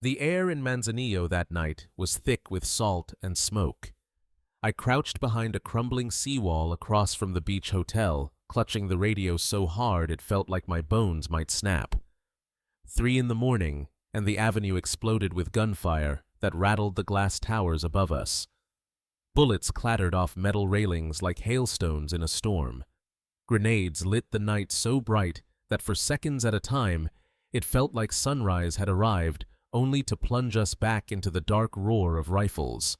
The air in Manzanillo that night was thick with salt and smoke. I crouched behind a crumbling seawall across from the beach hotel, clutching the radio so hard it felt like my bones might snap. 3 in the morning, and the avenue exploded with gunfire that rattled the glass towers above us. Bullets clattered off metal railings like hailstones in a storm. Grenades lit the night so bright that for seconds at a time, it felt like sunrise had arrived, only to plunge us back into the dark roar of rifles.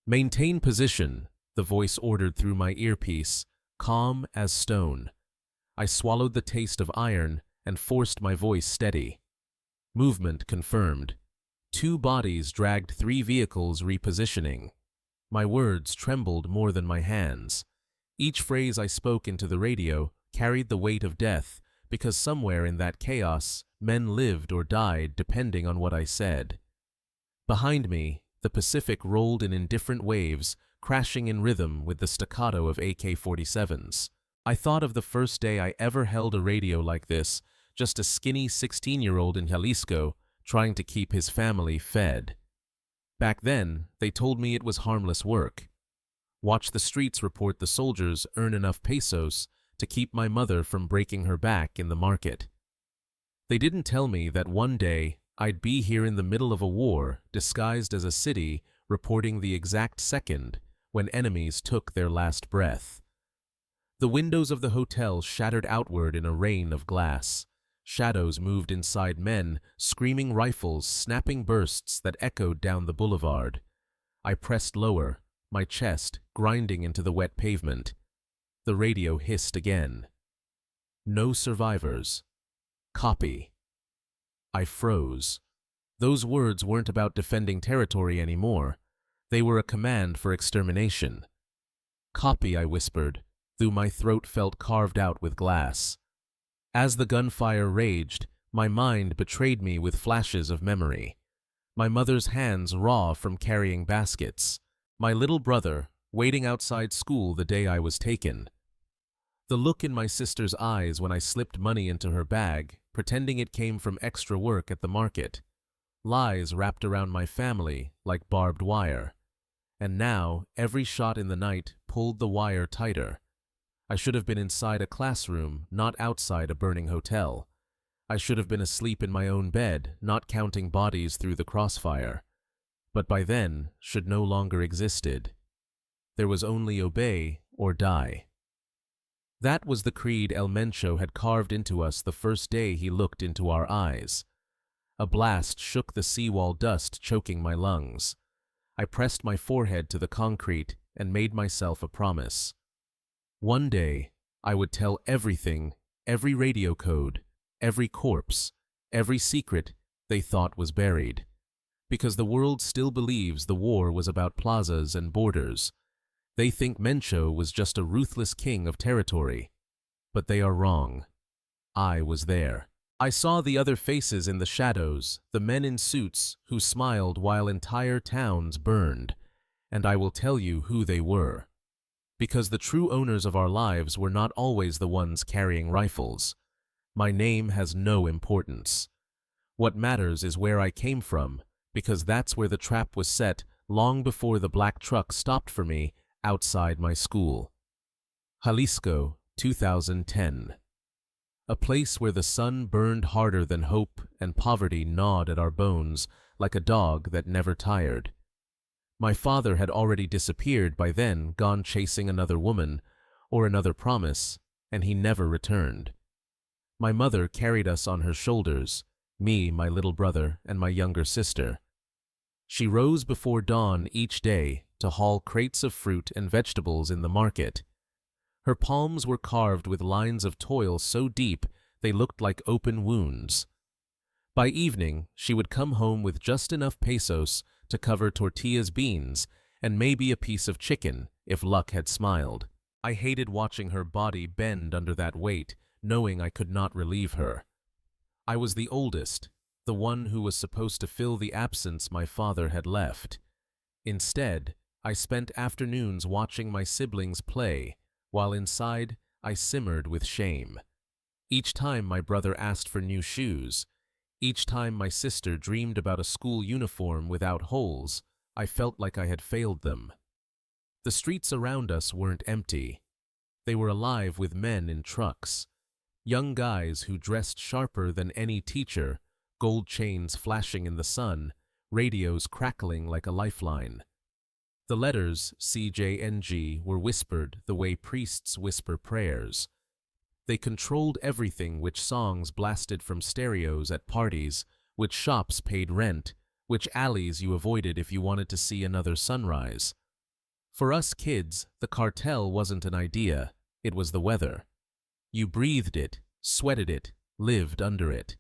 "Maintain position," the voice ordered through my earpiece, calm as stone. I swallowed the taste of iron and forced my voice steady. Movement confirmed. 2 bodies dragged 3 vehicles repositioning. My words trembled more than my hands. Each phrase I spoke into the radio carried the weight of death, because somewhere in that chaos, men lived or died depending on what I said. Behind me, the Pacific rolled in indifferent waves, crashing in rhythm with the staccato of AK-47s. I thought of the first day I ever held a radio like this, just a skinny 16-year-old in Jalisco trying to keep his family fed. Back then, they told me it was harmless work. Watch the streets report the soldiers earn enough pesos to keep my mother from breaking her back in the market. They didn't tell me that one day I'd be here in the middle of a war, disguised as a city, reporting the exact second when enemies took their last breath. The windows of the hotel shattered outward in a rain of glass. Shadows moved inside men, screaming rifles, snapping bursts that echoed down the boulevard. I pressed lower, my chest grinding into the wet pavement. The radio hissed again. "No survivors. Copy." I froze. Those words weren't about defending territory anymore. They were a command for extermination. "Copy," I whispered, though my throat felt carved out with glass. As the gunfire raged, my mind betrayed me with flashes of memory. My mother's hands raw from carrying baskets. My little brother, waiting outside school the day I was taken. The look in my sister's eyes when I slipped money into her bag, pretending it came from extra work at the market. Lies wrapped around my family like barbed wire. And now, every shot in the night pulled the wire tighter. I should have been inside a classroom, not outside a burning hotel. I should have been asleep in my own bed, not counting bodies through the crossfire. But by then, should no longer existed. There was only obey or die. That was the creed El Mencho had carved into us the first day he looked into our eyes. A blast shook the seawall dust choking my lungs. I pressed my forehead to the concrete and made myself a promise. One day, I would tell everything, every radio code, every corpse, every secret they thought was buried. Because the world still believes the war was about plazas and borders. They think Mencho was just a ruthless king of territory. But they are wrong. I was there. I saw the other faces in the shadows, the men in suits who smiled while entire towns burned. And I will tell you who they were. Because the true owners of our lives were not always the ones carrying rifles. My name has no importance. What matters is where I came from, because that's where the trap was set long before the black truck stopped for me outside my school. Jalisco, 2010. A place where the sun burned harder than hope and poverty gnawed at our bones like a dog that never tired. My father had already disappeared by then, gone chasing another woman or another promise, and he never returned. My mother carried us on her shoulders, me, my little brother, and my younger sister. She rose before dawn each day to haul crates of fruit and vegetables in the market. Her palms were carved with lines of toil so deep they looked like open wounds. By evening, she would come home with just enough pesos to cover tortillas, beans, and maybe a piece of chicken if luck had smiled. I hated watching her body bend under that weight, knowing I could not relieve her. I was the oldest, the one who was supposed to fill the absence my father had left. Instead, I spent afternoons watching my siblings play, while inside I simmered with shame. Each time my brother asked for new shoes, Each time my sister dreamed about a school uniform without holes, I felt like I had failed them. The streets around us weren't empty. They were alive with men in trucks. Young guys who dressed sharper than any teacher, gold chains flashing in the sun, radios crackling like a lifeline. The letters CJNG were whispered the way priests whisper prayers. They controlled everything: which songs blasted from stereos at parties, which shops paid rent, which alleys you avoided if you wanted to see another sunrise. For us kids, the cartel wasn't an idea, it was the weather. You breathed it, sweated it, lived under it.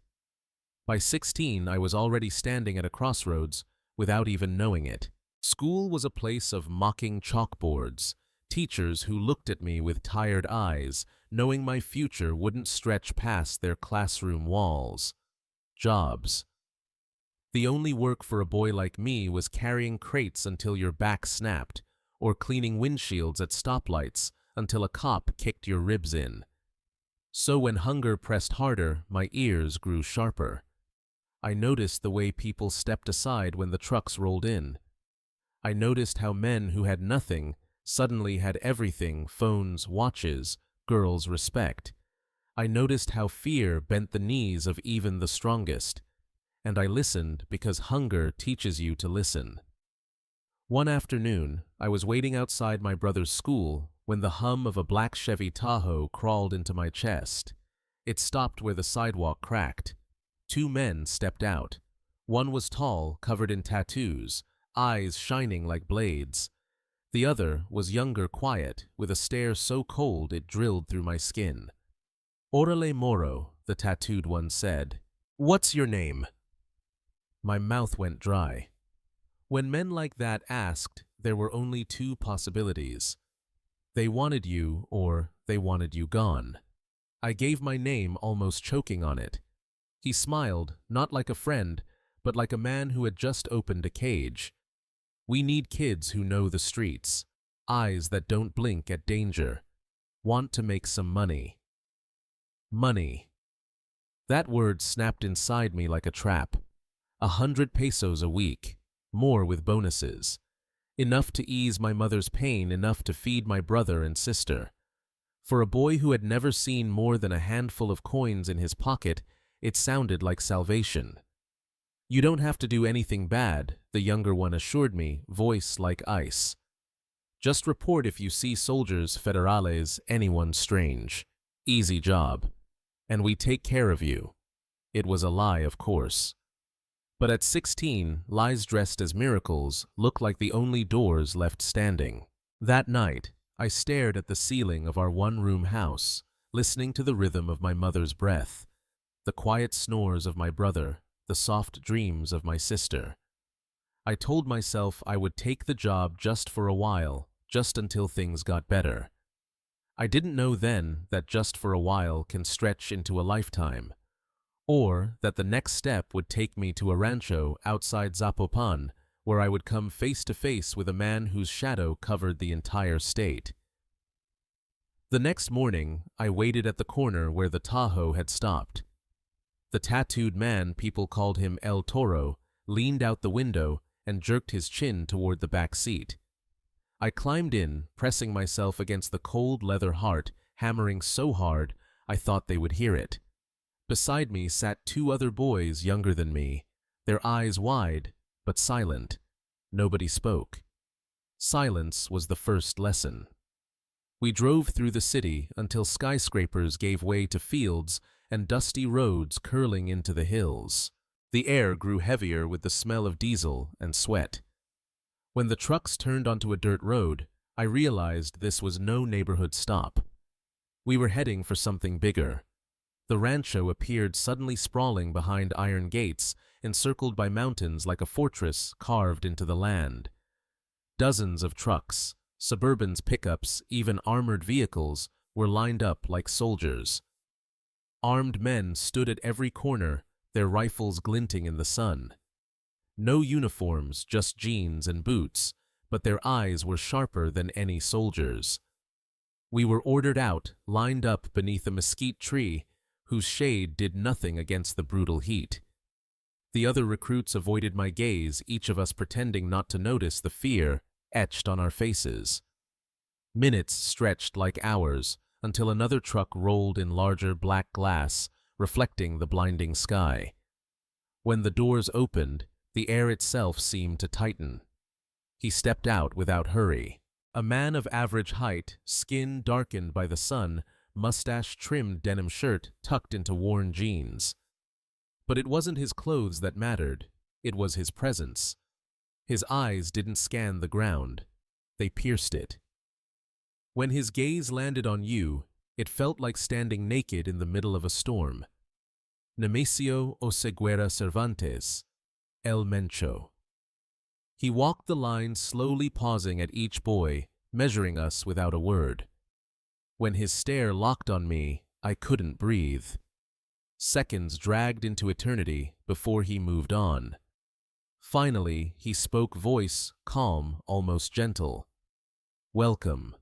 By 16, I was already standing at a crossroads without even knowing it. School was a place of mocking chalkboards, teachers who looked at me with tired eyes, knowing my future wouldn't stretch past their classroom walls. Jobs. The only work for a boy like me was carrying crates until your back snapped, or cleaning windshields at stoplights until a cop kicked your ribs in. So when hunger pressed harder, my ears grew sharper. I noticed the way people stepped aside when the trucks rolled in. I noticed how men who had nothing suddenly had everything: phones, watches, girls' respect. I noticed how fear bent the knees of even the strongest. And I listened because hunger teaches you to listen. One afternoon, I was waiting outside my brother's school when the hum of a black Chevy Tahoe crawled into my chest. It stopped where the sidewalk cracked. 2 men stepped out. One was tall, covered in tattoos, eyes shining like blades. The other was younger, quiet, with a stare so cold it drilled through my skin. "Orale Moro," the tattooed one said. "What's your name?" My mouth went dry. When men like that asked, there were only 2 possibilities. They wanted you, or they wanted you gone. I gave my name, almost choking on it. He smiled, not like a friend, but like a man who had just opened a cage. We need kids who know the streets, eyes that don't blink at danger, want to make some money. Money. That word snapped inside me like a trap. 100 pesos a week, more with bonuses. Enough to ease my mother's pain, enough to feed my brother and sister. For a boy who had never seen more than a handful of coins in his pocket, it sounded like salvation. "You don't have to do anything bad," the younger one assured me, voice like ice. "Just report if you see soldiers, federales, anyone strange. Easy job. And we take care of you." It was a lie, of course. But at 16, lies dressed as miracles looked like the only doors left standing. That night, I stared at the ceiling of our one-room house, listening to the rhythm of my mother's breath, the quiet snores of my brother, the soft dreams of my sister. I told myself I would take the job just for a while, just until things got better. I didn't know then that just for a while can stretch into a lifetime, or that the next step would take me to a rancho outside Zapopan, where I would come face to face with a man whose shadow covered the entire state. The next morning, I waited at the corner where the Tahoe had stopped. The tattooed man, people called him El Toro, leaned out the window and jerked his chin toward the back seat. I climbed in, pressing myself against the cold leather heart, hammering so hard I thought they would hear it. Beside me sat 2 other boys younger than me, their eyes wide, but silent. Nobody spoke. Silence was the first lesson. We drove through the city until skyscrapers gave way to fields and dusty roads curling into the hills. The air grew heavier with the smell of diesel and sweat. When the trucks turned onto a dirt road, I realized this was no neighborhood stop. We were heading for something bigger. The rancho appeared suddenly sprawling behind iron gates, encircled by mountains like a fortress carved into the land. Dozens of trucks, Suburbans, pickups, even armored vehicles were lined up like soldiers. Armed men stood at every corner, their rifles glinting in the sun. No uniforms, just jeans and boots, but their eyes were sharper than any soldier's. We were ordered out, lined up beneath a mesquite tree, whose shade did nothing against the brutal heat. The other recruits avoided my gaze, each of us pretending not to notice the fear etched on our faces. Minutes stretched like hours until another truck rolled in larger black glass, reflecting the blinding sky. When the doors opened, the air itself seemed to tighten. He stepped out without hurry. A man of average height, skin darkened by the sun, mustache-trimmed denim shirt tucked into worn jeans. But it wasn't his clothes that mattered, it was his presence. His eyes didn't scan the ground, they pierced it. When his gaze landed on you, it felt like standing naked in the middle of a storm. Nemesio Oseguera Cervantes, El Mencho. He walked the line, slowly pausing at each boy, measuring us without a word. When his stare locked on me, I couldn't breathe. Seconds dragged into eternity before he moved on. Finally, he spoke, voice calm, almost gentle. Welcome.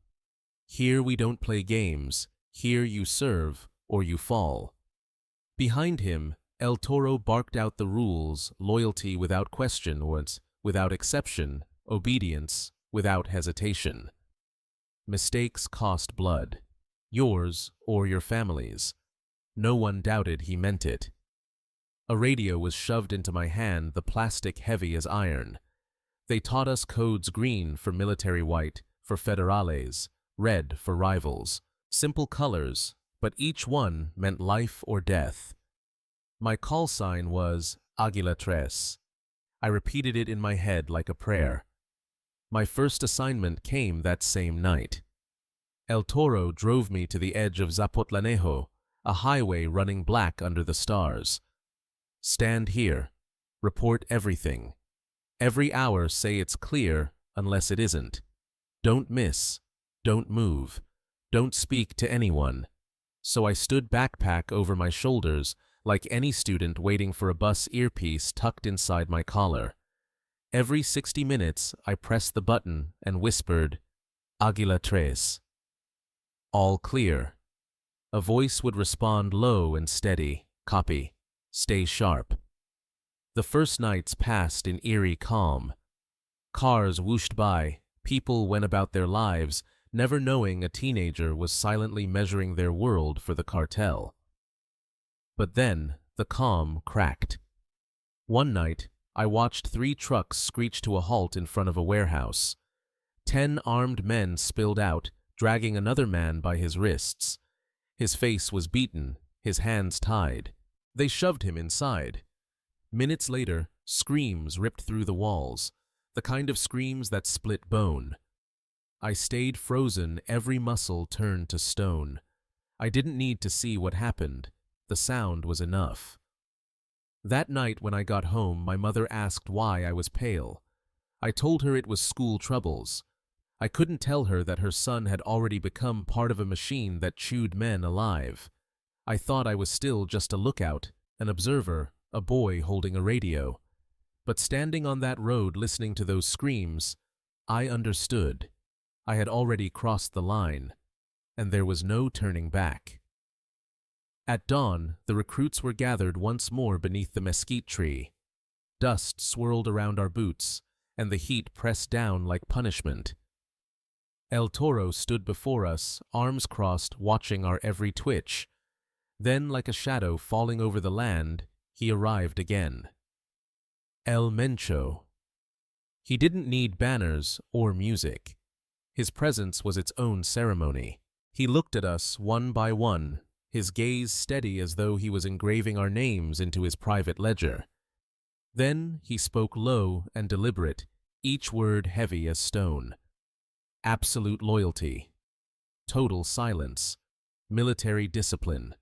Here we don't play games. Here you serve or you fall. Behind him, El Toro barked out the rules: loyalty without question, without exception, obedience without hesitation. Mistakes cost blood, yours or your family's. No one doubted he meant it. A radio was shoved into my hand, the plastic heavy as iron. They taught us codes: green for military, white for federales, red for rivals. Simple colors, but each one meant life or death. My call sign was Águila Tres. I repeated it in my head like a prayer. My first assignment came that same night. El Toro drove me to the edge of Zapotlanejo, a highway running black under the stars. Stand here. Report everything. Every hour say it's clear unless it isn't. Don't miss. Don't move. Don't speak to anyone. So I stood, backpack over my shoulders, like any student waiting for a bus, earpiece tucked inside my collar. Every 60 minutes, I pressed the button and whispered, Águila Tres. All clear. A voice would respond, low and steady, copy, stay sharp. The first nights passed in eerie calm. Cars whooshed by, people went about their lives, never knowing a teenager was silently measuring their world for the cartel. But then, the calm cracked. One night, I watched 3 trucks screech to a halt in front of a warehouse. 10 armed men spilled out, dragging another man by his wrists. His face was beaten, his hands tied. They shoved him inside. Minutes later, screams ripped through the walls, the kind of screams that split bone. I stayed frozen, every muscle turned to stone. I didn't need to see what happened. The sound was enough. That night when I got home, my mother asked why I was pale. I told her it was school troubles. I couldn't tell her that her son had already become part of a machine that chewed men alive. I thought I was still just a lookout, an observer, a boy holding a radio. But standing on that road listening to those screams, I understood. I had already crossed the line, and there was no turning back. At dawn, the recruits were gathered once more beneath the mesquite tree. Dust swirled around our boots, and the heat pressed down like punishment. El Toro stood before us, arms crossed, watching our every twitch. Then, like a shadow falling over the land, he arrived again. El Mencho. He didn't need banners or music. His presence was its own ceremony. He looked at us one by one, his gaze steady as though he was engraving our names into his private ledger. Then he spoke low and deliberate, each word heavy as stone. Absolute loyalty, total silence, military discipline.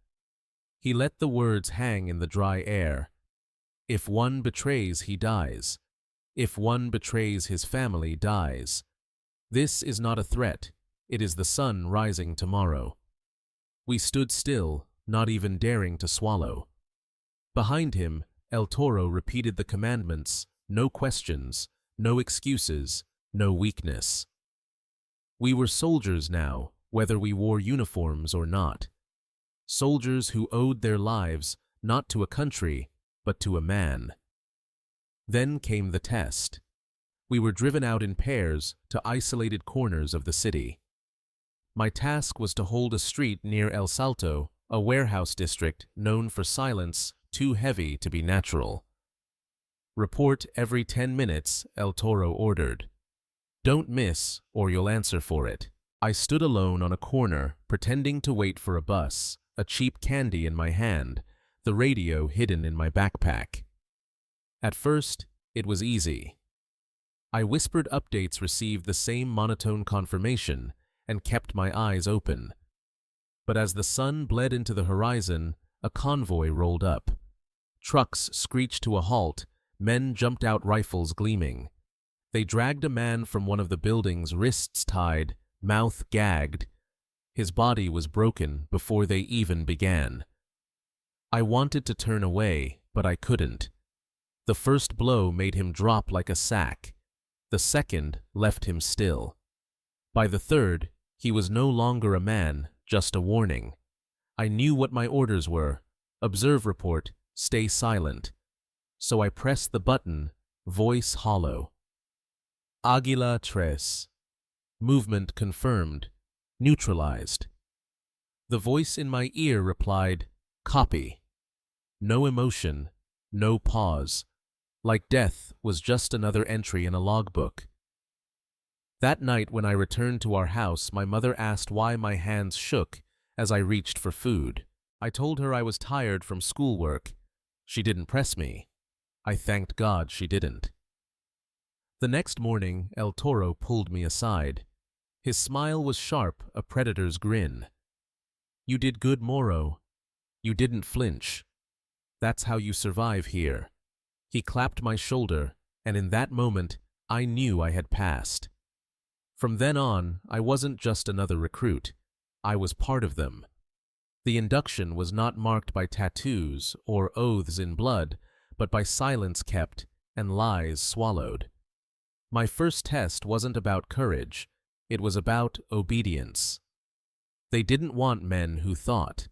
He let the words hang in the dry air. If one betrays, he dies. If one betrays, his family dies. This is not a threat, it is the sun rising tomorrow. We stood still, not even daring to swallow. Behind him, El Toro repeated the commandments: no questions, no excuses, no weakness. We were soldiers now, whether we wore uniforms or not. Soldiers who owed their lives not to a country, but to a man. Then came the test. We were driven out in pairs to isolated corners of the city. My task was to hold a street near El Salto, a warehouse district known for silence too heavy to be natural. Report every 10 minutes, El Toro ordered. Don't miss, or you'll answer for it. I stood alone on a corner, pretending to wait for a bus, a cheap candy in my hand, the radio hidden in my backpack. At first, it was easy. I whispered updates received the same monotone confirmation and kept my eyes open. But as the sun bled into the horizon, a convoy rolled up. Trucks screeched to a halt, men jumped out, rifles gleaming. They dragged a man from one of the buildings, wrists tied, mouth gagged. His body was broken before they even began. I wanted to turn away, but I couldn't. The first blow made him drop like a sack. The second left him still. By the third, he was no longer a man, just a warning. I knew what my orders were. Observe, report, stay silent. So I pressed the button, voice hollow. Águila tres. Movement confirmed. Neutralized. The voice in my ear replied, copy. No emotion, no pause. Like death was just another entry in a logbook. That night when I returned to our house, my mother asked why my hands shook as I reached for food. I told her I was tired from schoolwork. She didn't press me. I thanked God she didn't. The next morning, El Toro pulled me aside. His smile was sharp, a predator's grin. You did good, Moro. You didn't flinch. That's how you survive here. He clapped my shoulder, and in that moment, I knew I had passed. From then on, I wasn't just another recruit. I was part of them. The induction was not marked by tattoos or oaths in blood, but by silence kept and lies swallowed. My first test wasn't about courage. It was about obedience. They didn't want men who thought.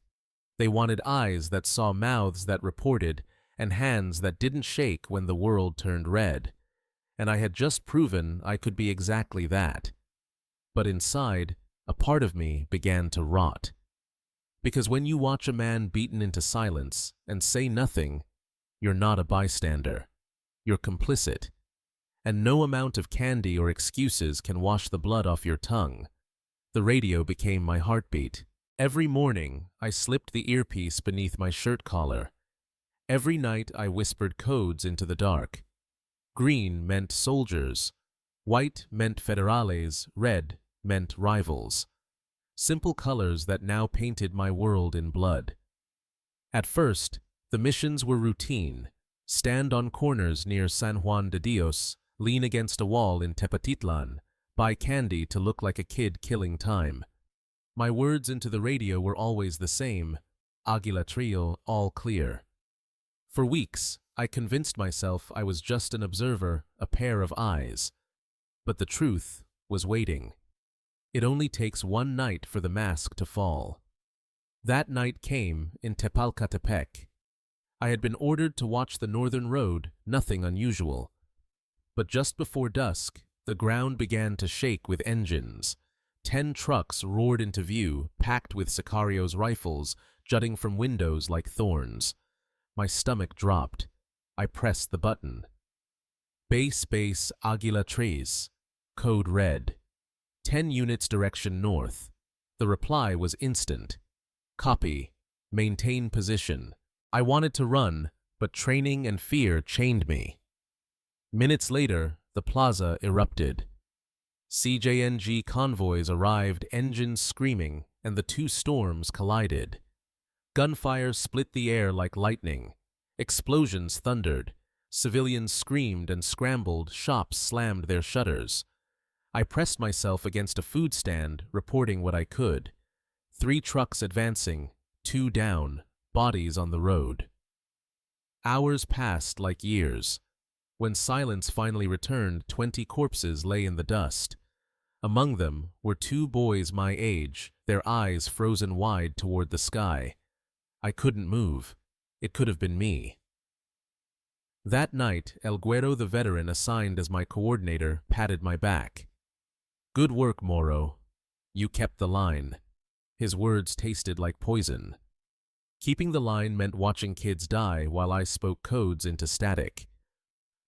They wanted eyes that saw, mouths that reported, and hands that didn't shake when the world turned red. And I had just proven I could be exactly that. But inside, a part of me began to rot. Because when you watch a man beaten into silence and say nothing, you're not a bystander. You're complicit. And no amount of candy or excuses can wash the blood off your tongue. The radio became my heartbeat. Every morning, I slipped the earpiece beneath my shirt collar. Every night, I whispered codes into the dark. Green meant soldiers. White meant federales. Red meant rivals. Simple colors that now painted my world in blood. At first, the missions were routine. Stand on corners near San Juan de Dios, lean against a wall in Tepatitlan, buy candy to look like a kid killing time. My words into the radio were always the same, Águila Trio, all clear. For weeks, I convinced myself I was just an observer, a pair of eyes. But the truth was waiting. It only takes one night for the mask to fall. That night came in Tepalcatepec. I had been ordered to watch the northern road, nothing unusual. But just before dusk, the ground began to shake with engines. 10 trucks roared into view, packed with Sicarios' rifles, jutting from windows like thorns. My stomach dropped. I pressed the button. Base Águila Tres. Code red. 10 units direction north. The reply was instant. Copy. Maintain position. I wanted to run, but training and fear chained me. Minutes later, the plaza erupted. CJNG convoys arrived, engines screaming, and the two storms collided. Gunfire split the air like lightning. Explosions thundered. Civilians screamed and scrambled, shops slammed their shutters. I pressed myself against a food stand, reporting what I could. 3 trucks advancing, 2 down, bodies on the road. Hours passed like years. When silence finally returned, 20 corpses lay in the dust. Among them were 2 boys my age, their eyes frozen wide toward the sky. I couldn't move. It could have been me. That night, El Guero, the veteran assigned as my coordinator, patted my back. "Good work, Moro. You kept the line." His words tasted like poison. Keeping the line meant watching kids die while I spoke codes into static.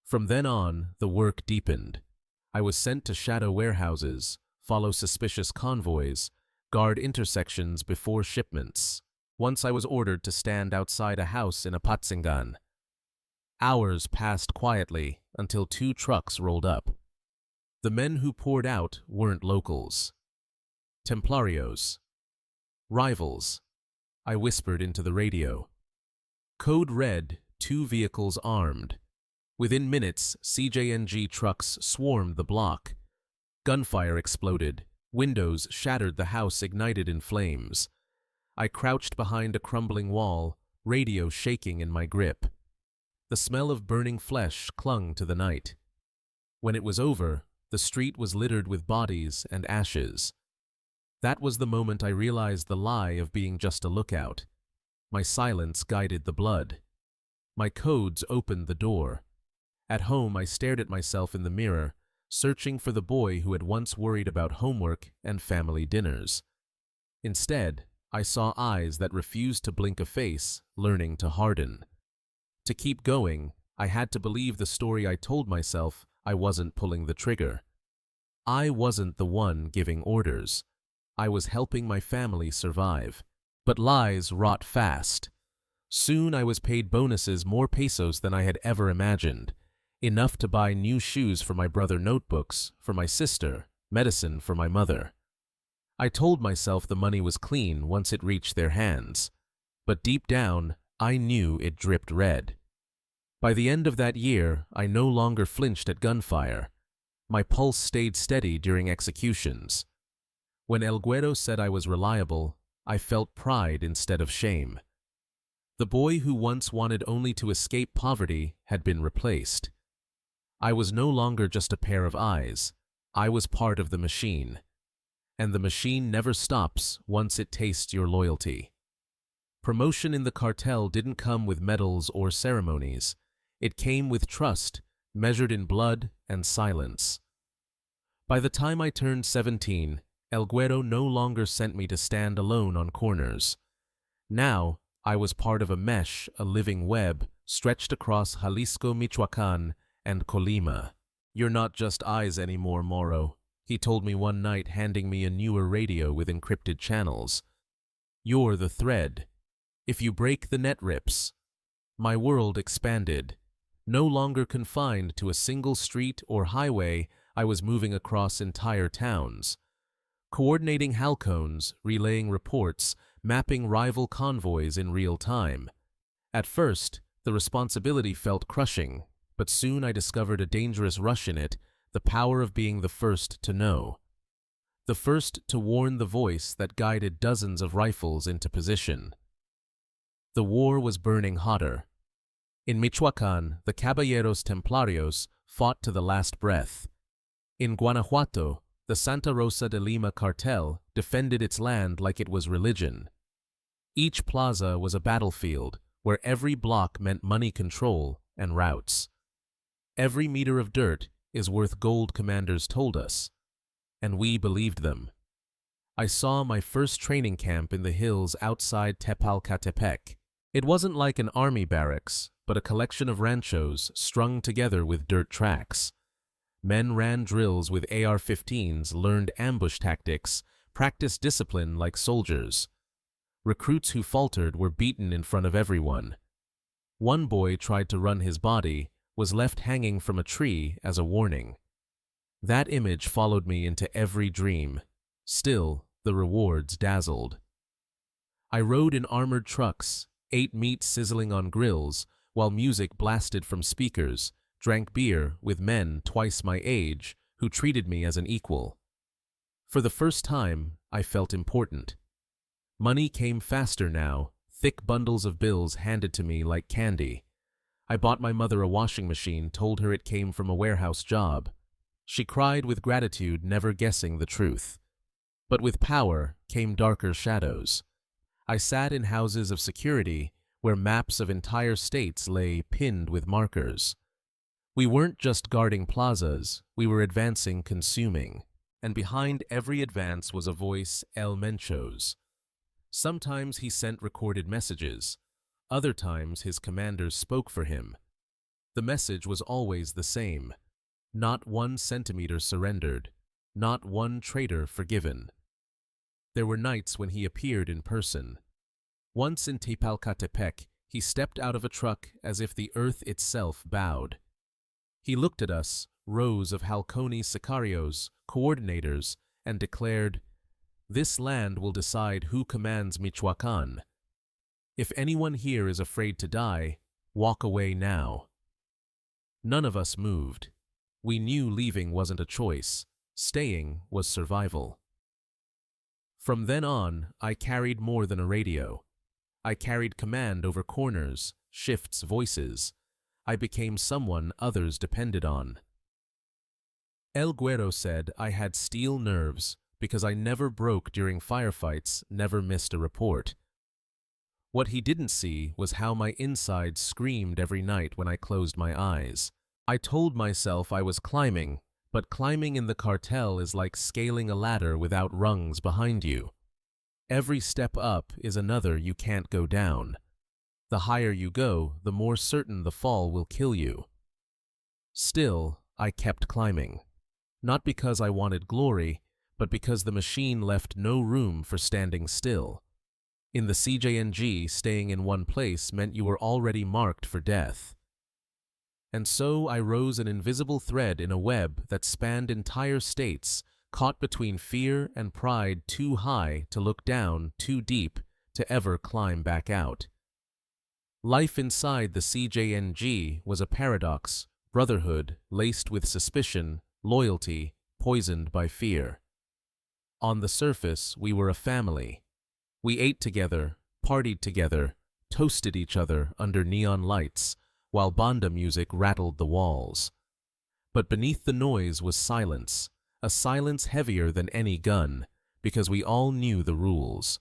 From then on, the work deepened. I was sent to shadow warehouses, follow suspicious convoys, guard intersections before shipments. Once I was ordered to stand outside a house in Apatzingan. Hours passed quietly until 2 trucks rolled up. The men who poured out weren't locals. Templarios. Rivals. I whispered into the radio. Code red, 2 vehicles armed. Within minutes, CJNG trucks swarmed the block. Gunfire exploded. Windows shattered, the house ignited in flames. I crouched behind a crumbling wall, radio shaking in my grip. The smell of burning flesh clung to the night. When it was over, the street was littered with bodies and ashes. That was the moment I realized the lie of being just a lookout. My silence guided the blood. My codes opened the door. At home, I stared at myself in the mirror, searching for the boy who had once worried about homework and family dinners. Instead, I saw eyes that refused to blink, a face learning to harden. To keep going, I had to believe the story I told myself. I wasn't pulling the trigger. I wasn't the one giving orders. I was helping my family survive. But lies rot fast. Soon I was paid bonuses, more pesos than I had ever imagined. Enough to buy new shoes for my brother, notebooks for my sister, medicine for my mother. I told myself the money was clean once it reached their hands. But deep down, I knew it dripped red. By the end of that year, I no longer flinched at gunfire. My pulse stayed steady during executions. When El Guero said I was reliable, I felt pride instead of shame. The boy who once wanted only to escape poverty had been replaced. I was no longer just a pair of eyes. I was part of the machine. And the machine never stops once it tastes your loyalty. Promotion in the cartel didn't come with medals or ceremonies. It came with trust, measured in blood and silence. By the time I turned 17, El Guero no longer sent me to stand alone on corners. Now, I was part of a mesh, a living web, stretched across Jalisco, Michoacán, and Colima. "You're not just eyes anymore, Moro," he told me one night, handing me a newer radio with encrypted channels. "You're the thread. If you break, the net rips." My world expanded. No longer confined to a single street or highway, I was moving across entire towns. Coordinating Halcóns, relaying reports, mapping rival convoys in real time. At first, the responsibility felt crushing, but soon I discovered a dangerous rush in it, the power of being the first to know. The first to warn, the voice that guided dozens of rifles into position. The war was burning hotter. In Michoacán, the Caballeros Templarios fought to the last breath. In Guanajuato, the Santa Rosa de Lima cartel defended its land like it was religion. Each plaza was a battlefield where every block meant money control and routes. Every meter of dirt is worth gold, commanders told us, and we believed them. I saw my first training camp in the hills outside Tepalcatepec. It wasn't like an army barracks, but a collection of ranchos strung together with dirt tracks. Men ran drills with AR-15s, learned ambush tactics, practiced discipline like soldiers. Recruits who faltered were beaten in front of everyone. One boy tried to run his body, was left hanging from a tree as a warning. That image followed me into every dream. Still, the rewards dazzled. I rode in armored trucks, ate meat sizzling on grills, while music blasted from speakers, drank beer with men twice my age who treated me as an equal. For the first time, I felt important. Money came faster now, thick bundles of bills handed to me like candy. I bought my mother a washing machine, told her it came from a warehouse job. She cried with gratitude, never guessing the truth. But with power came darker shadows. I sat in houses of security where maps of entire states lay pinned with markers. We weren't just guarding plazas, we were advancing consuming, and behind every advance was a voice, El Mencho's. Sometimes he sent recorded messages, other times his commanders spoke for him. The message was always the same: not 1 centimeter surrendered, not 1 traitor forgiven. There were nights when he appeared in person. Once in Tepalcatepec, he stepped out of a truck as if the earth itself bowed. He looked at us, rows of Halcón sicarios, coordinators, and declared, "This land will decide who commands Michoacán. If anyone here is afraid to die, walk away now." None of us moved. We knew leaving wasn't a choice. Staying was survival. From then on, I carried more than a radio. I carried command over corners, shifts, voices. I became someone others depended on. El Güero said I had steel nerves because I never broke during firefights, never missed a report. What he didn't see was how my insides screamed every night when I closed my eyes. I told myself I was climbing, but climbing in the cartel is like scaling a ladder without rungs behind you. Every step up is another you can't go down. The higher you go, the more certain the fall will kill you. Still, I kept climbing. Not because I wanted glory, but because the machine left no room for standing still. In the CJNG, staying in one place meant you were already marked for death. And so I rose an invisible thread in a web that spanned entire states, caught between fear and pride too high to look down, too deep to ever climb back out. Life inside the CJNG was a paradox, brotherhood laced with suspicion, loyalty poisoned by fear. On the surface, we were a family. We ate together, partied together, toasted each other under neon lights, while banda music rattled the walls. But beneath the noise was silence, a silence heavier than any gun, because we all knew the rules.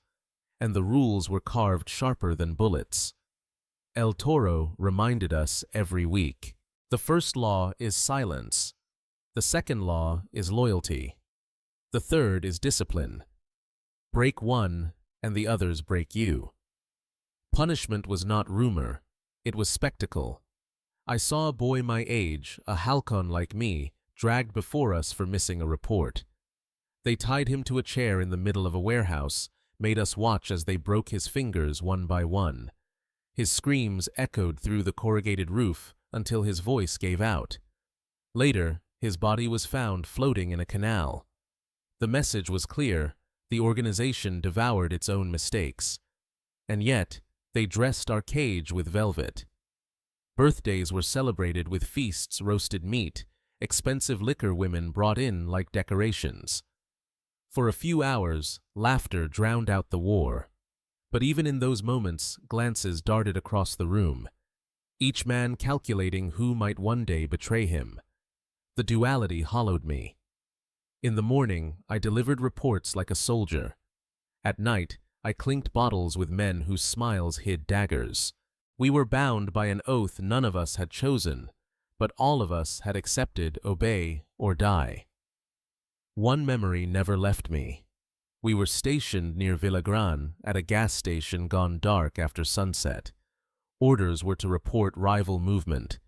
And the rules were carved sharper than bullets. El Toro reminded us every week. The first law is silence. The second law is loyalty. The third is discipline. Break one, and the others break you. Punishment was not rumor. It was spectacle. I saw a boy my age, a Halcón like me, dragged before us for missing a report. They tied him to a chair in the middle of a warehouse, made us watch as they broke his fingers one by one. His screams echoed through the corrugated roof until his voice gave out. Later, his body was found floating in a canal. The message was clear: the organization devoured its own mistakes. And yet, they dressed our cage with velvet. Birthdays were celebrated with feasts, roasted meat, expensive liquor women brought in like decorations. For a few hours, laughter drowned out the war. But even in those moments, glances darted across the room, each man calculating who might one day betray him. The duality hollowed me. In the morning, I delivered reports like a soldier. At night, I clinked bottles with men whose smiles hid daggers. We were bound by an oath none of us had chosen, but all of us had accepted: obey or die. One memory never left me. We were stationed near Villagran at a gas station gone dark after sunset. Orders were to report rival movement.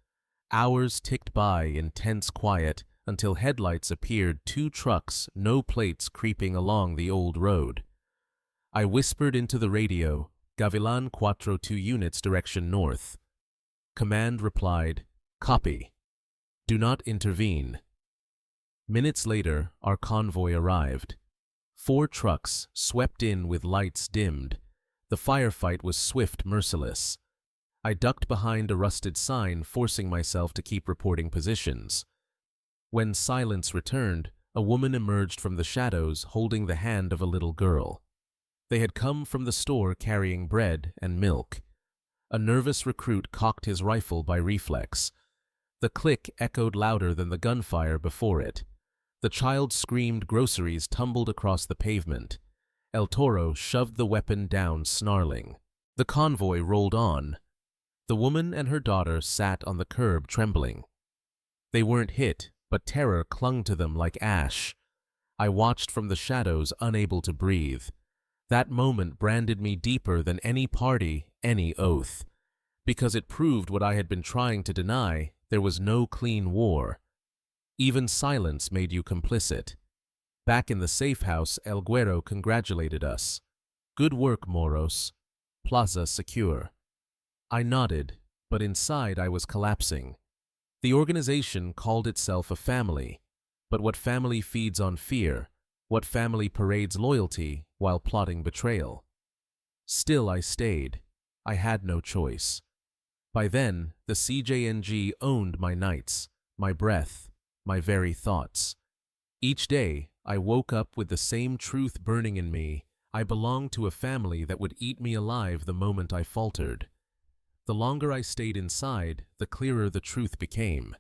Hours ticked by in tense quiet until headlights appeared, 2 trucks, no plates, creeping along the old road. I whispered into the radio, "Gavilan 4, 2 units direction north." Command replied, "Copy. Do not intervene." Minutes later, our convoy arrived. 4 trucks swept in with lights dimmed. The firefight was swift, merciless. I ducked behind a rusted sign, forcing myself to keep reporting positions. When silence returned, a woman emerged from the shadows holding the hand of a little girl. They had come from the store carrying bread and milk. A nervous recruit cocked his rifle by reflex. The click echoed louder than the gunfire before it. The child screamed, groceries tumbled across the pavement. El Toro shoved the weapon down, snarling. The convoy rolled on. The woman and her daughter sat on the curb trembling. They weren't hit, but terror clung to them like ash. I watched from the shadows, unable to breathe. That moment branded me deeper than any party, any oath. Because it proved what I had been trying to deny: there was no clean war. Even silence made you complicit. Back in the safe house, El Güero congratulated us. "Good work, Moros. Plaza secure." I nodded, but inside I was collapsing. The organization called itself a family, but what family feeds on fear? What family parades loyalty while plotting betrayal? Still I stayed. I had no choice. By then, the CJNG owned my nights, my breath, my very thoughts. Each day, I woke up with the same truth burning in me: I belonged to a family that would eat me alive the moment I faltered. The longer I stayed inside, the clearer the truth became.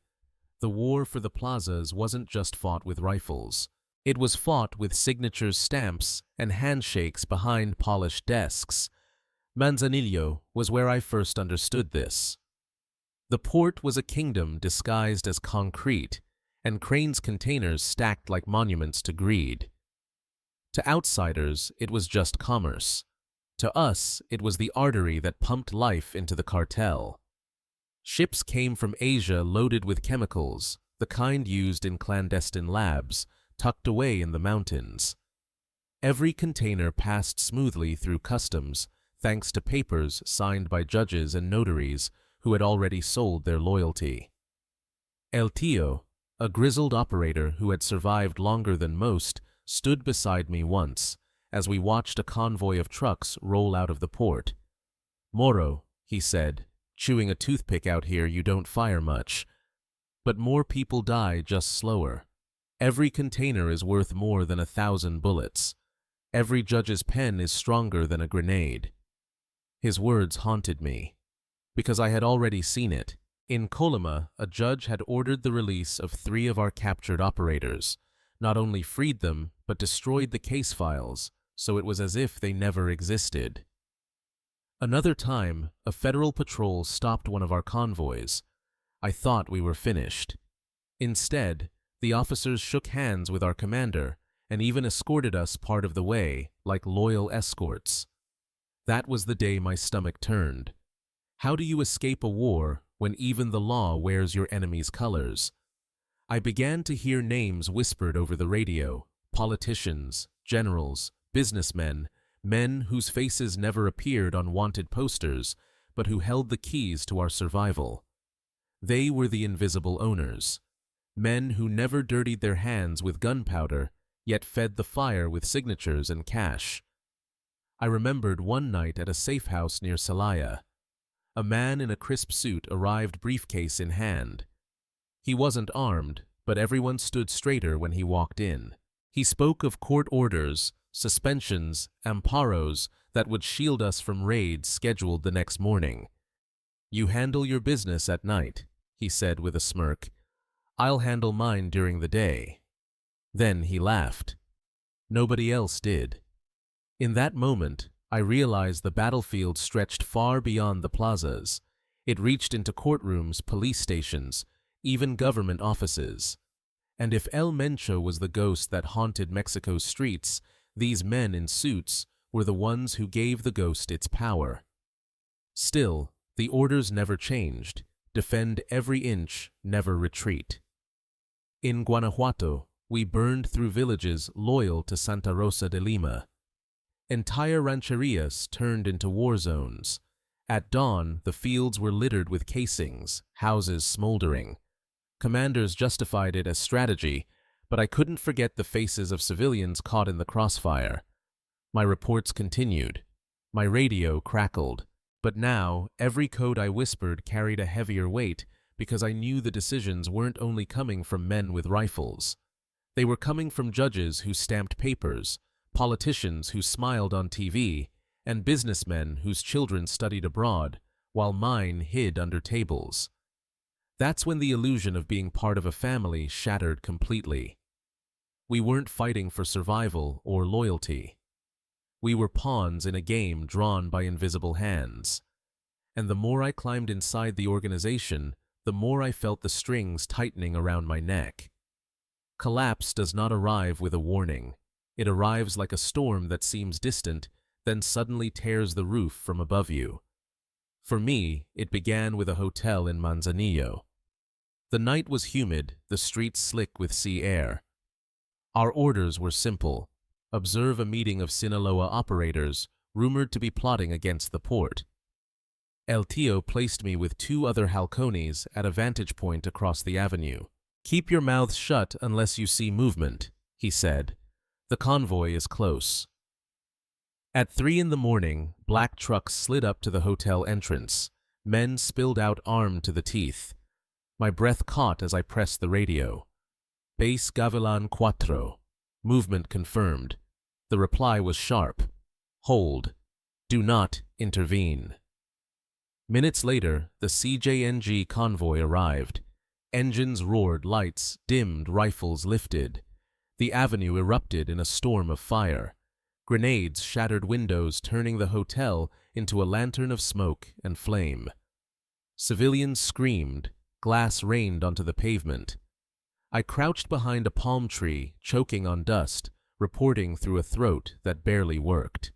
The war for the plazas wasn't just fought with rifles. It was fought with signatures, stamps, and handshakes behind polished desks. Manzanillo was where I first understood this. The port was a kingdom disguised as concrete, and Crane's containers stacked like monuments to greed. To outsiders, it was just commerce. To us, it was the artery that pumped life into the cartel. Ships came from Asia loaded with chemicals, the kind used in clandestine labs, tucked away in the mountains. Every container passed smoothly through customs, thanks to papers signed by judges and notaries who had already sold their loyalty. El Tío, a grizzled operator who had survived longer than most, stood beside me once, as we watched a convoy of trucks roll out of the port. "Moro," he said, "chewing a toothpick out here, you don't fire much. But more people die just slower. Every container is worth more than 1,000 bullets. Every judge's pen is stronger than a grenade." His words haunted me, because I had already seen it. In Colima, a judge had ordered the release of 3 of our captured operators, not only freed them, but destroyed the case files, so it was as if they never existed. Another time, a federal patrol stopped one of our convoys. I thought we were finished. Instead, the officers shook hands with our commander and even escorted us part of the way, like loyal escorts. That was the day my stomach turned. How do you escape a war when even the law wears your enemy's colors? I began to hear names whispered over the radio: politicians, generals, businessmen, men whose faces never appeared on wanted posters, but who held the keys to our survival. They were the invisible owners. Men who never dirtied their hands with gunpowder, yet fed the fire with signatures and cash. I remembered one night at a safe house near Celaya. A man in a crisp suit arrived, briefcase in hand. He wasn't armed, but everyone stood straighter when he walked in. He spoke of court orders, suspensions, amparos that would shield us from raids scheduled the next morning. "You handle your business at night," he said with a smirk. "I'll handle mine during the day." Then he laughed. Nobody else did. In that moment, I realized the battlefield stretched far beyond the plazas. It reached into courtrooms, police stations, even government offices. And if El Mencho was the ghost that haunted Mexico's streets, these men in suits were the ones who gave the ghost its power. Still, the orders never changed: defend every inch, never retreat. In Guanajuato, we burned through villages loyal to Santa Rosa de Lima. Entire rancherias turned into war zones. At dawn, the fields were littered with casings, houses smoldering. Commanders justified it as strategy, but I couldn't forget the faces of civilians caught in the crossfire. My reports continued. My radio crackled. But now, every code I whispered carried a heavier weight because I knew the decisions weren't only coming from men with rifles. They were coming from judges who stamped papers, politicians who smiled on TV, and businessmen whose children studied abroad, while mine hid under tables. That's when the illusion of being part of a family shattered completely. We weren't fighting for survival or loyalty. We were pawns in a game drawn by invisible hands. And the more I climbed inside the organization, the more I felt the strings tightening around my neck. Collapse does not arrive with a warning. It arrives like a storm that seems distant, then suddenly tears the roof from above you. For me, it began with a hotel in Manzanillo. The night was humid, the streets slick with sea air. Our orders were simple. Observe a meeting of Sinaloa operators, rumored to be plotting against the port. El Tío placed me with 2 other Halcones at a vantage point across the avenue. "Keep your mouths shut unless you see movement," he said. "The convoy is close." At 3 in the morning, black trucks slid up to the hotel entrance. Men spilled out armed to the teeth. My breath caught as I pressed the radio. "Base Gavilan 4. Movement confirmed." The reply was sharp. "Hold. Do not intervene." Minutes later, the CJNG convoy arrived. Engines roared, lights dimmed, rifles lifted. The avenue erupted in a storm of fire. Grenades shattered windows, turning the hotel into a lantern of smoke and flame. Civilians screamed. Glass rained onto the pavement. I crouched behind a palm tree, choking on dust, reporting through a throat that barely worked.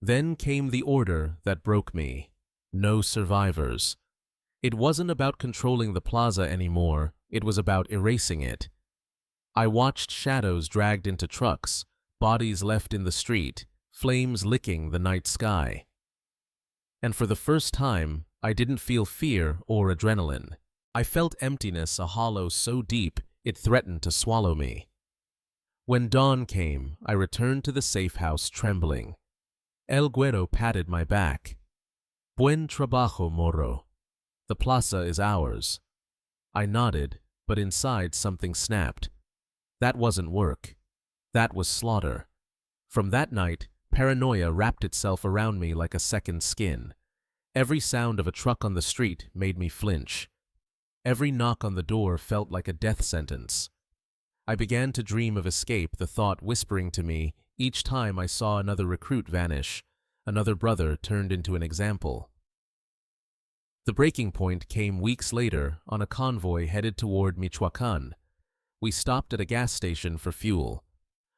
Then came the order that broke me. No survivors. It wasn't about controlling the plaza anymore, it was about erasing it. I watched shadows dragged into trucks, bodies left in the street, flames licking the night sky. And for the first time, I didn't feel fear or adrenaline. I felt emptiness, a hollow so deep it threatened to swallow me. When dawn came, I returned to the safe house trembling. El Güero patted my back. "Buen trabajo, Morro. The plaza is ours." I nodded, but inside something snapped. That wasn't work. That was slaughter. From that night, paranoia wrapped itself around me like a second skin. Every sound of a truck on the street made me flinch. Every knock on the door felt like a death sentence. I began to dream of escape, the thought whispering to me each time I saw another recruit vanish, another brother turned into an example. The breaking point came weeks later on a convoy headed toward Michoacán. We stopped at a gas station for fuel.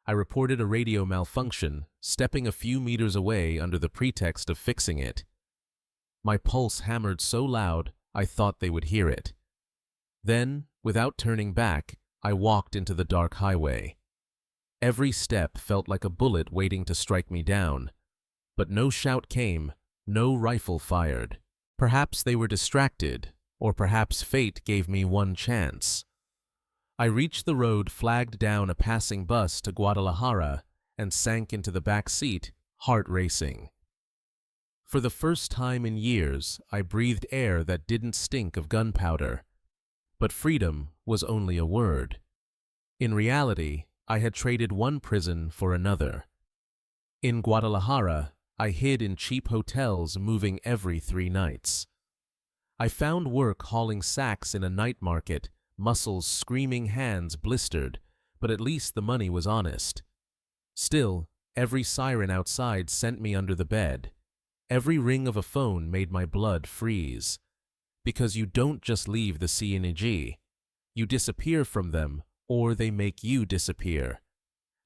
I reported a radio malfunction, stepping a few meters away under the pretext of fixing it. My pulse hammered so loud I thought they would hear it. Then, without turning back, I walked into the dark highway. Every step felt like a bullet waiting to strike me down. But no shout came, no rifle fired. Perhaps they were distracted, or perhaps fate gave me one chance. I reached the road, flagged down a passing bus to Guadalajara, and sank into the back seat, heart racing. For the first time in years, I breathed air that didn't stink of gunpowder. But freedom was only a word. In reality, I had traded one prison for another. In Guadalajara, I hid in cheap hotels, moving every 3 nights. I found work hauling sacks in a night market, muscles screaming, hands blistered, but at least the money was honest. Still, every siren outside sent me under the bed. Every ring of a phone made my blood freeze. Because you don't just leave the CJNG. You disappear from them, or they make you disappear.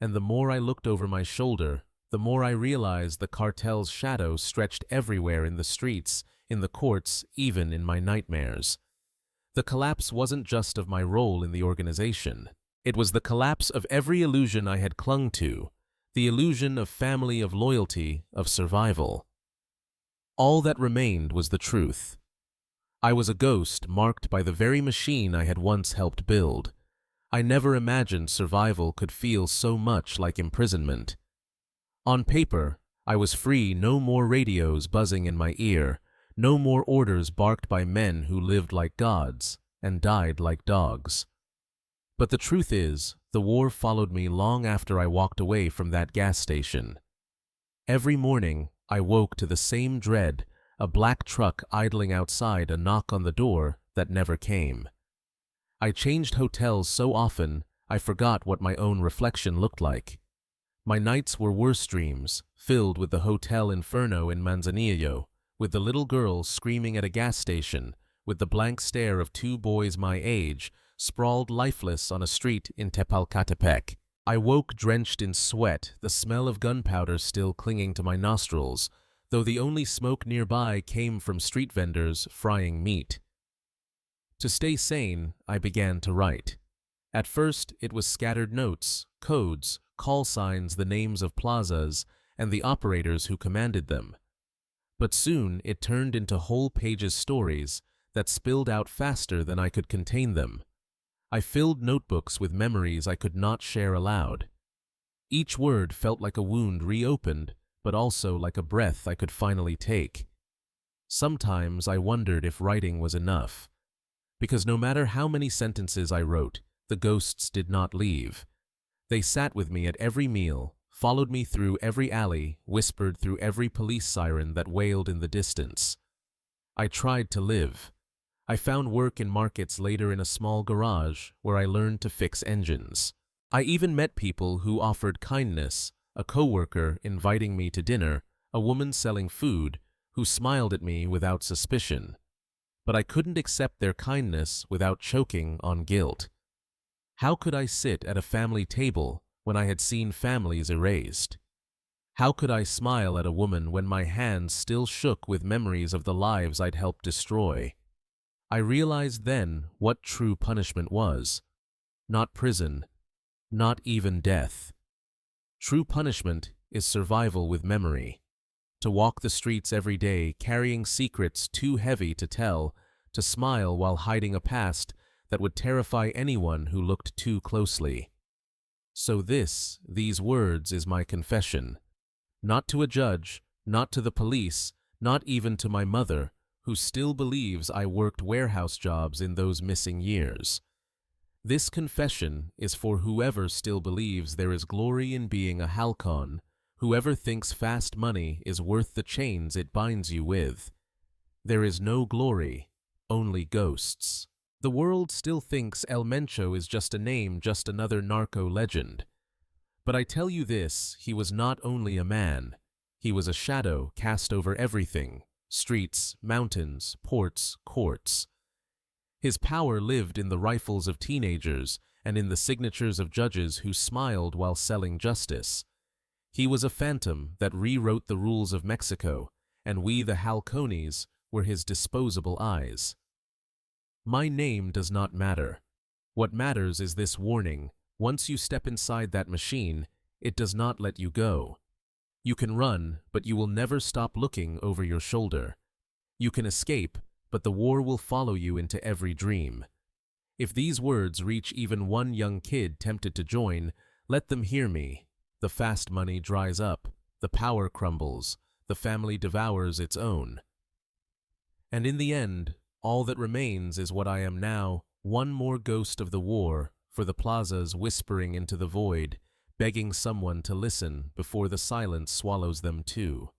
And the more I looked over my shoulder, the more I realized the cartel's shadow stretched everywhere, in the streets, in the courts, even in my nightmares. The collapse wasn't just of my role in the organization. It was the collapse of every illusion I had clung to, the illusion of family, of loyalty, of survival. All that remained was the truth. I was a ghost marked by the very machine I had once helped build. I never imagined survival could feel so much like imprisonment. On paper, I was free, no more radios buzzing in my ear, no more orders barked by men who lived like gods and died like dogs. But the truth is, the war followed me long after I walked away from that gas station. Every morning, I woke to the same dread, a black truck idling outside, a knock on the door that never came. I changed hotels so often, I forgot what my own reflection looked like. My nights were worse dreams, filled with the Hotel Inferno in Manzanillo, with the little girl screaming at a gas station, with the blank stare of two boys my age, sprawled lifeless on a street in Tepalcatepec. I woke drenched in sweat, the smell of gunpowder still clinging to my nostrils, though the only smoke nearby came from street vendors frying meat. To stay sane, I began to write. At first, it was scattered notes, codes, call signs, the names of plazas, and the operators who commanded them. But soon it turned into whole pages stories that spilled out faster than I could contain them. I filled notebooks with memories I could not share aloud. Each word felt like a wound reopened, but also like a breath I could finally take. Sometimes I wondered if writing was enough, because no matter how many sentences I wrote, the ghosts did not leave. They sat with me at every meal, followed me through every alley, whispered through every police siren that wailed in the distance. I tried to live. I found work in markets, later in a small garage where I learned to fix engines. I even met people who offered kindness, a coworker inviting me to dinner, a woman selling food who smiled at me without suspicion. But I couldn't accept their kindness without choking on guilt. How could I sit at a family table when I had seen families erased? How could I smile at a woman when my hands still shook with memories of the lives I'd helped destroy? I realized then what true punishment was. Not prison, not even death. True punishment is survival with memory. To walk the streets every day carrying secrets too heavy to tell, to smile while hiding a past that would terrify anyone who looked too closely. So these words is my confession. Not to a judge, not to the police, not even to my mother, who still believes I worked warehouse jobs in those missing years. This confession is for whoever still believes there is glory in being a Halcón, whoever thinks fast money is worth the chains it binds you with. There is no glory, only ghosts. The world still thinks El Mencho is just a name, just another narco legend. But I tell you this, he was not only a man. He was a shadow cast over everything: streets, mountains, ports, courts. His power lived in the rifles of teenagers and in the signatures of judges who smiled while selling justice. He was a phantom that rewrote the rules of Mexico, and we, the Halcones, were his disposable eyes. My name does not matter. What matters is this warning: once you step inside that machine, it does not let you go. You can run, but you will never stop looking over your shoulder. You can escape, but the war will follow you into every dream. If these words reach even one young kid tempted to join, let them hear me. The fast money dries up, the power crumbles, the family devours its own. And in the end, all that remains is what I am now, one more ghost of the war, for the plazas whispering into the void, begging someone to listen before the silence swallows them too.